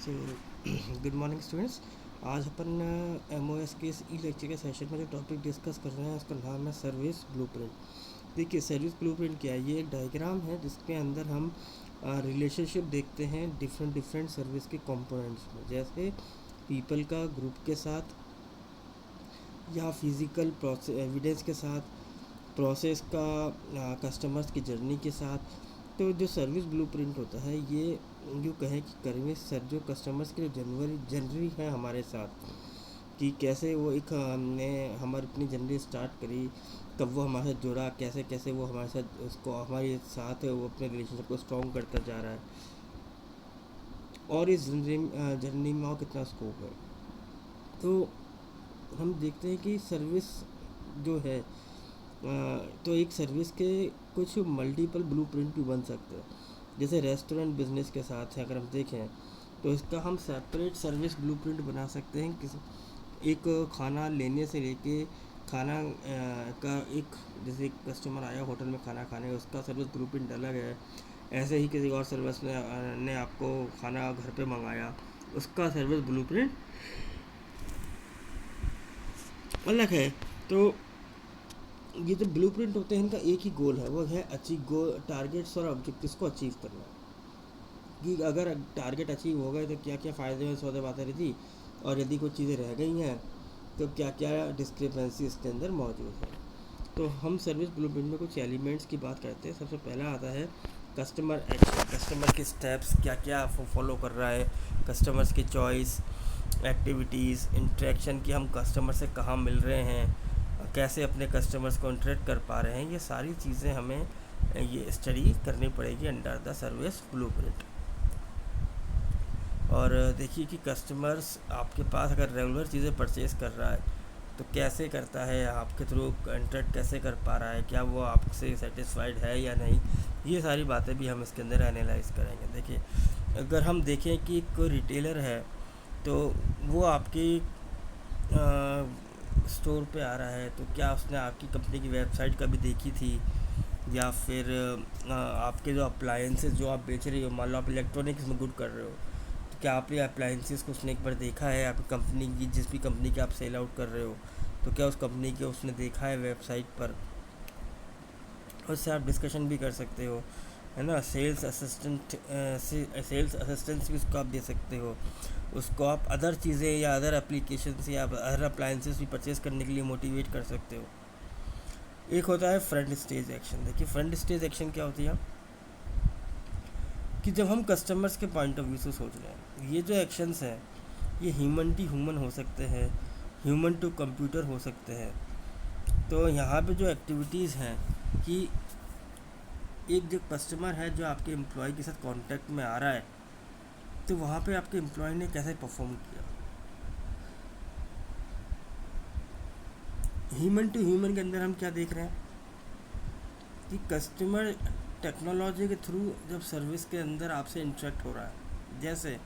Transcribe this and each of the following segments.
So good morning students. आज अपन MOS के इस ई लेक्चर के सेशन में जो टॉपिक डिस्कस कर रहे हैं उसका नाम है सर्विस ब्लूप्रिंट। देखिए, सर्विस ब्लूप्रिंट क्या है? ये एक डायग्राम है जिसके अंदर हम रिलेशनशिप देखते हैं डिफरेंट डिफरेंट सर्विस के कंपोनेंट्स में, जैसे पीपल का ग्रुप के साथ या फिज़िकल प्रोसेस एविडेंस के साथ, प्रोसेस का कस्टमर्स की जर्नी के साथ। तो जो सर्विस ब्लूप्रिंट होता है ये यूँ कहें कि सर्विस सर जो कस्टमर्स के जनरी है हमारे साथ, कि कैसे वो एक हमने हमारी अपनी जर्नी स्टार्ट करी, कब वो हमारे साथ जुड़ा, कैसे कैसे वो हमारे साथ उसको हमारे साथ है वो अपने रिलेशनशिप को स्ट्रॉन्ग करता जा रहा है, और इस जर्नी में और कितना स्कोप है। तो हम देखते हैं कि सर्विस जो है तो एक सर्विस के कुछ मल्टीपल ब्लूप्रिंट भी बन सकते हैं। जैसे रेस्टोरेंट बिजनेस के साथ है, अगर हम देखें तो इसका हम सेपरेट सर्विस ब्लूप्रिंट बना सकते हैं। एक खाना लेने से लेके खाना का एक, जैसे एक कस्टमर आया होटल में खाना खाने, उसका सर्विस ब्लूप्रिंट अलग है। ऐसे ही किसी और सर्विस ने आपको खाना घर पे मंगाया, उसका सर्विस ब्लूप्रिंट अलग है। तो ये जो ब्लूप्रिंट होते हैं इनका एक ही गोल है, वो है टारगेट्स और ऑब्जेक्टिव्स को अचीव करना। कि अगर टारगेट अचीव हो गए तो क्या क्या फ़ायदे में सौदे बातें रहती, और यदि कुछ चीज़ें रह गई हैं तो क्या क्या डिस्क्रिपेंसी इसके अंदर मौजूद है। तो हम सर्विस ब्लूप्रिंट में कुछ एलिमेंट्स की बात करते हैं। सबसे पहला आता है कस्टमर एक्शन, कस्टमर के स्टेप्स क्या क्या फॉलो कर रहा है, कस्टमर्स की चॉइस, एक्टिविटीज़, इंटरेक्शन की हम कस्टमर से कहाँ मिल रहे हैं, कैसे अपने कस्टमर्स को इंटरेक्ट कर पा रहे हैं, ये सारी चीज़ें हमें ये स्टडी करनी पड़ेगी अंडर द सर्विस ब्लूप्रिंट। और देखिए कि कस्टमर्स आपके पास अगर रेगुलर चीज़ें परचेज़ कर रहा है तो कैसे करता है, आपके थ्रू इंटरेक्ट कैसे कर पा रहा है, क्या वो आपसे सेटिस्फाइड है या नहीं, ये सारी बातें भी हम इसके अंदर एनालाइज करेंगे। देखिए, अगर हम देखें कि कोई रिटेलर है तो वो आपकी स्टोर पे आ रहा है, तो क्या उसने आपकी कंपनी की वेबसाइट कभी देखी थी, या फिर आपके जो अप्लायंसेस जो आप बेच रही हो, मान लो आप इलेक्ट्रॉनिक्स में गुड कर रहे हो, तो क्या आपने अप्लायंसेस को उसने एक बार देखा है, आपकी कंपनी की जिस भी कंपनी की आप सेल आउट कर रहे हो, तो क्या उस कंपनी के उसने देखा है वेबसाइट पर, उससे आप डिस्कशन भी कर सकते हो, है ना। सेल्स असिस्टेंस भी उसको आप दे सकते हो, उसको आप अदर चीज़ें या अदर एप्लीकेशन या अदर अप्लायंसेस भी परचेज़ करने के लिए मोटिवेट कर सकते हो। एक होता है फ्रंट स्टेज एक्शन। देखिए, फ्रंट स्टेज एक्शन क्या होती है कि जब हम कस्टमर्स के पॉइंट ऑफ व्यू से सोच रहे हैं, ये जो एक्शंस हैं ये ह्यूमन टू ह्यूमन हो सकते हैं, ह्यूमन टू कंप्यूटर हो सकते हैं। तो यहाँ पे जो एक्टिविटीज़ हैं कि एक जो कस्टमर है जो आपके एम्प्लॉय के साथ कांटेक्ट में आ रहा है, तो वहाँ पे आपके एम्प्लॉय ने कैसे परफॉर्म किया। ह्यूमन टू ह्यूमन के अंदर हम क्या देख रहे हैं कि कस्टमर टेक्नोलॉजी के थ्रू जब सर्विस के अंदर आपसे इंटरेक्ट हो रहा है, जैसे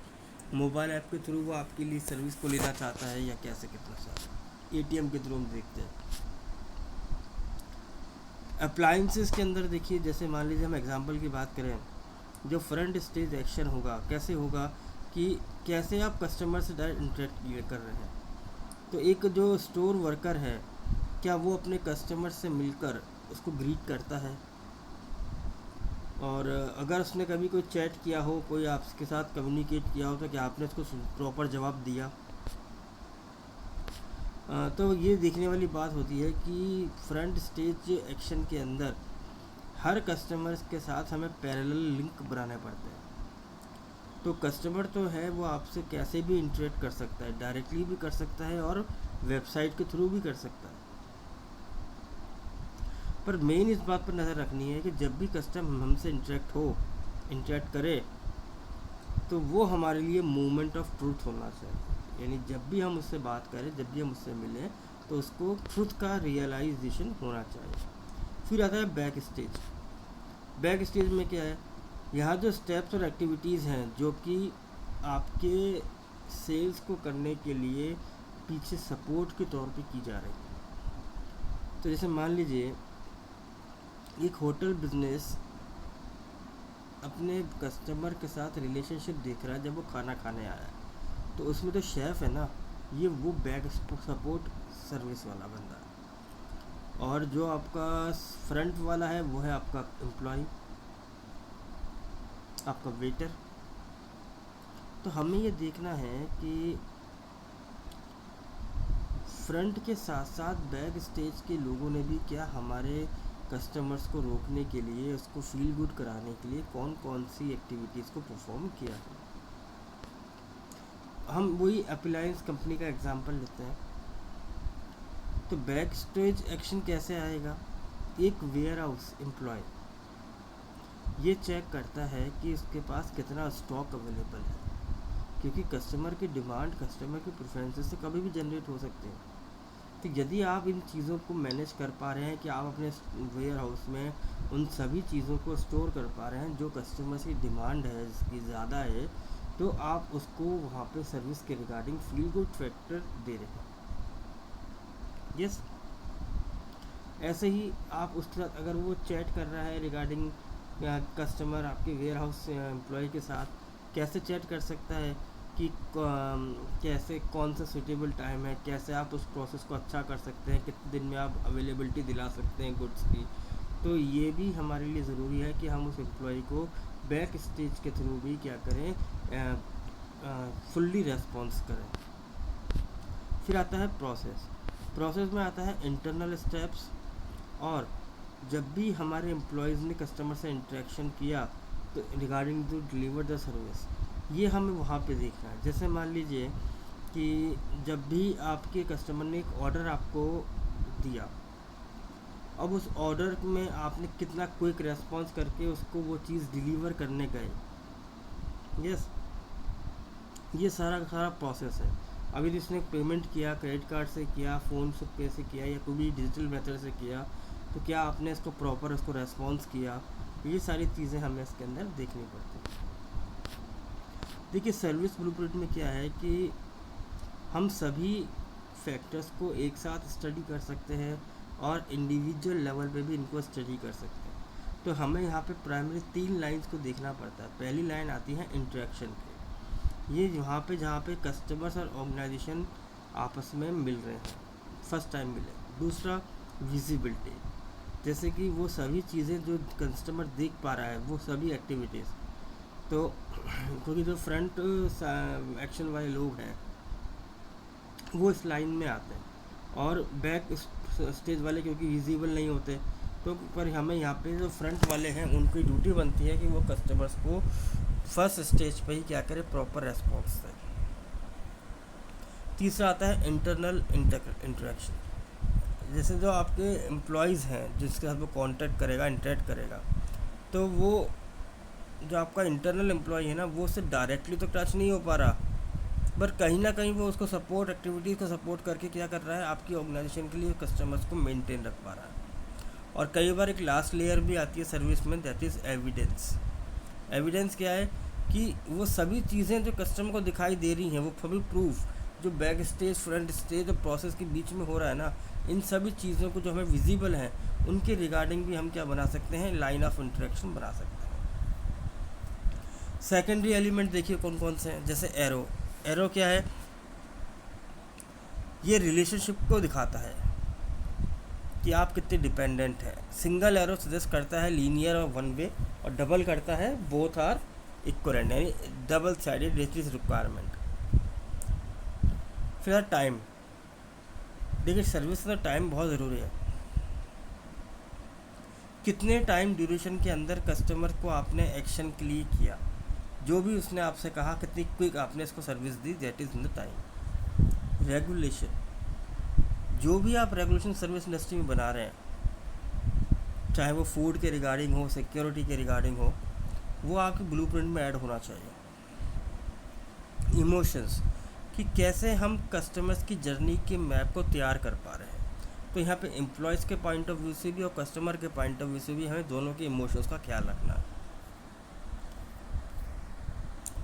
मोबाइल ऐप के थ्रू वो आपके लिए सर्विस को लेना चाहता है, या कैसे कितना सारा एटीएम के थ्रू हम देखते हैं। अप्लाइंसेस के अंदर देखिए, जैसे मान लीजिए हम एग्जांपल की बात करें, जो फ्रंट स्टेज एक्शन होगा कैसे होगा कि कैसे आप कस्टमर से डायरेक्ट इंटरेक्ट कर रहे हैं। तो एक जो स्टोर वर्कर है, क्या वो अपने कस्टमर से मिलकर उसको ग्रीट करता है, और अगर उसने कभी कोई चैट किया हो, कोई आपके साथ कम्युनिकेट किया हो, तो क्या आपने उसको प्रॉपर जवाब दिया। तो ये देखने वाली बात होती है कि फ्रंट स्टेज एक्शन के अंदर हर कस्टमर के साथ हमें पैरेलल लिंक बनाने पड़ते हैं। तो कस्टमर तो है वो आपसे कैसे भी इंटरेक्ट कर सकता है, डायरेक्टली भी कर सकता है और वेबसाइट के थ्रू भी कर सकता है। पर मेन इस बात पर नज़र रखनी है कि जब भी कस्टमर हमसे इंटरेक्ट करे, तो वो हमारे लिए मोमेंट ऑफ ट्रूथ होना चाहिए। यानी जब भी हम उससे बात करें, जब भी हम उससे मिलें, तो उसको ट्रूथ का रियलाइजेशन होना चाहिए। फिर आता है बैक स्टेज। बैक स्टेज में क्या है, यहाँ जो स्टेप्स और एक्टिविटीज़ हैं जो कि आपके सेल्स को करने के लिए पीछे सपोर्ट के तौर पे की जा रही है। तो जैसे मान लीजिए एक होटल बिजनेस अपने कस्टमर के साथ रिलेशनशिप देख रहा है जब वो खाना खाने आया है, तो उसमें तो शेफ़ है ना, ये वो बैक सपोर्ट सर्विस वाला बंदा है। और जो आपका फ्रंट वाला है वो है आपका एम्प्लॉय, आपका वेटर। तो हमें ये देखना है कि फ्रंट के साथ साथ बैक स्टेज के लोगों ने भी क्या हमारे कस्टमर्स को रोकने के लिए, उसको फील गुड कराने के लिए कौन कौन सी एक्टिविटीज़ को परफॉर्म किया है। हम वही अप्लायंस कंपनी का एग्जांपल लेते हैं। तो बैक स्टेज एक्शन कैसे आएगा? एक वेयर हाउस एम्प्लॉय ये चेक करता है कि उसके पास कितना स्टॉक अवेलेबल है, क्योंकि कस्टमर की डिमांड, कस्टमर की प्रेफरेंसेस से कभी भी जनरेट हो सकते हैं। तो यदि आप इन चीज़ों को मैनेज कर पा रहे हैं कि आप अपने वेयर हाउस में उन सभी चीज़ों को स्टोर कर पा रहे हैं जो कस्टमर की डिमांड है, जिसकी ज़्यादा है, तो आप उसको वहाँ पे सर्विस के रिगार्डिंग फील गुड फैक्टर दे रहे हैं। यस, ऐसे ही आप उसके साथ अगर वो चैट कर रहा है रिगार्डिंग कस्टमर आपके वेयर हाउस एम्प्लॉय के साथ, कैसे चैट कर सकता है कि कैसे कौन सा सूटेबल टाइम है, कैसे आप उस प्रोसेस को अच्छा कर सकते हैं, कितने दिन में आप अवेलेबिलिटी दिला सकते हैं गुड्स की। तो ये भी हमारे लिए ज़रूरी है कि हम उस एम्प्लॉय को बैक स्टेज के थ्रू भी क्या करें, फुल्ली रेस्पॉन्स करें। फिर आता है प्रोसेस में आता है इंटरनल स्टेप्स। और जब भी हमारे एम्प्लॉयज़ ने कस्टमर से इंटरेक्शन किया तो regarding to deliver the service, ये हमें वहाँ पे देखना है। जैसे मान लीजिए कि जब भी आपके कस्टमर ने एक ऑर्डर आपको दिया, अब उस ऑर्डर में आपने कितना क्विक रेस्पॉन्स करके उसको वो चीज़ डिलीवर करने गए। यस, ये सारा सारा प्रोसेस है। अभी जिसने पेमेंट किया, क्रेडिट कार्ड से किया, फ़ोन से पे से किया, या कोई भी डिजिटल मेथड से किया, तो क्या आपने इसको प्रॉपर उसको रेस्पॉन्स किया, ये सारी चीज़ें हमें इसके अंदर देखनी पड़ती हैं। देखिए, सर्विस ब्लूप्रिंट में क्या है कि हम सभी फैक्टर्स को एक साथ स्टडी कर सकते हैं और इंडिविजुअल लेवल पे भी इनको स्टडी कर सकते हैं। तो हमें यहाँ पे प्राइमरी 3 लाइंस को देखना पड़ता है। पहली लाइन आती है इंटरेक्शन की, ये यहाँ पे जहाँ पे कस्टमर्स और ऑर्गेनाइजेशन आपस में मिल रहे हैं, फर्स्ट टाइम मिले। दूसरा, विजिबिलिटी, जैसे कि वो सभी चीज़ें जो कस्टमर देख पा रहा है, वो सभी एक्टिविटीज़। तो क्योंकि जो फ्रंट एक्शन वाले लोग हैं वो इस लाइन में आते हैं, और बैक स्टेज वाले क्योंकि विजिबल नहीं होते, तो पर हमें यहाँ पे जो फ्रंट वाले हैं उनकी ड्यूटी बनती है कि वो कस्टमर्स को फर्स्ट स्टेज पे ही क्या करें, प्रॉपर रेस्पॉन्स दें। तीसरा आता है इंटरनल इंटरेक्शन, जैसे जो आपके एम्प्लॉयज़ हैं जिसके साथ वो कांटेक्ट करेगा, इंटरेक्ट करेगा, तो वो जो आपका इंटरनल एम्प्लॉय है ना, वो उससे डायरेक्टली तो टच नहीं हो पा रहा, पर कहीं ना कहीं वो उसको सपोर्ट एक्टिविटीज़ को सपोर्ट करके क्या कर रहा है, आपकी ऑर्गेनाइजेशन के लिए कस्टमर्स को मेंटेन रख पा रहा है। और कई बार एक लास्ट लेयर भी आती है सर्विस में, दैट इज़ एविडेंस। एविडेंस क्या है कि वो सभी चीज़ें जो कस्टमर को दिखाई दे रही हैं, वो सभी प्रूफ जो बैक स्टेज, फ्रंट स्टेज और प्रोसेस के बीच में हो रहा है ना, इन सभी चीज़ों को जो हमें विजिबल हैं उनके रिगार्डिंग भी हम क्या बना सकते हैं, लाइन ऑफ इंटरेक्शन बना सकते हैं। सेकेंडरी एलिमेंट देखिए कौन कौन से हैं, जैसे एरो क्या है, ये रिलेशनशिप को दिखाता है कि आप कितने डिपेंडेंट हैं। सिंगल एरो सजेस्ट करता है लीनियर और वन वे, और डबल करता है बोथ आर इक्वलेंट, यानी डबल साइडेड रिक्वायरमेंट। फिर टाइम, देखिए सर्विस में टाइम बहुत ज़रूरी है। कितने टाइम ड्यूरेशन के अंदर कस्टमर को आपने एक्शन के लिए किया, जो भी उसने आपसे कहा, कितनी क्विक आपने इसको service the, that is in the time. Regulation, जो भी आप रेगुलेशन सर्विस इंडस्ट्री में बना रहे हैं, चाहे वो फूड के रिगार्डिंग हो, सिक्योरिटी के रिगार्डिंग हो, वो आपके ब्लूप्रिंट में ऐड होना चाहिए। इमोशंस, कि कैसे हम कस्टमर्स की जर्नी के मैप को तैयार कर पा रहे हैं। तो यहाँ पे एम्प्लॉयज़ के पॉइंट ऑफ व्यू से भी और कस्टमर के पॉइंट ऑफ व्यू से भी हमें दोनों के इमोशंस का ख्याल रखना है।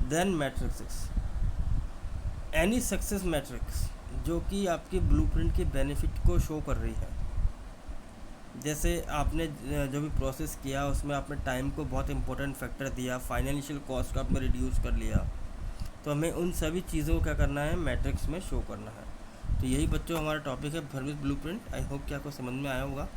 Then metrics, any success metrics जो कि आपके ब्लूप्रिंट के बेनिफिट को शो कर रही है। जैसे आपने जो भी प्रोसेस किया उसमें आपने टाइम को बहुत इंपॉर्टेंट फैक्टर दिया, फाइनेंशियल कॉस्ट को आपने रिड्यूस कर लिया। तो हमें उन सभी चीज़ों को क्या करना है, मैट्रिक्स में शो करना है। तो यही बच्चों हमारा टॉपिक है सर्विस ब्लूप्रिंट। आई होप कि आपको समझ में आया होगा।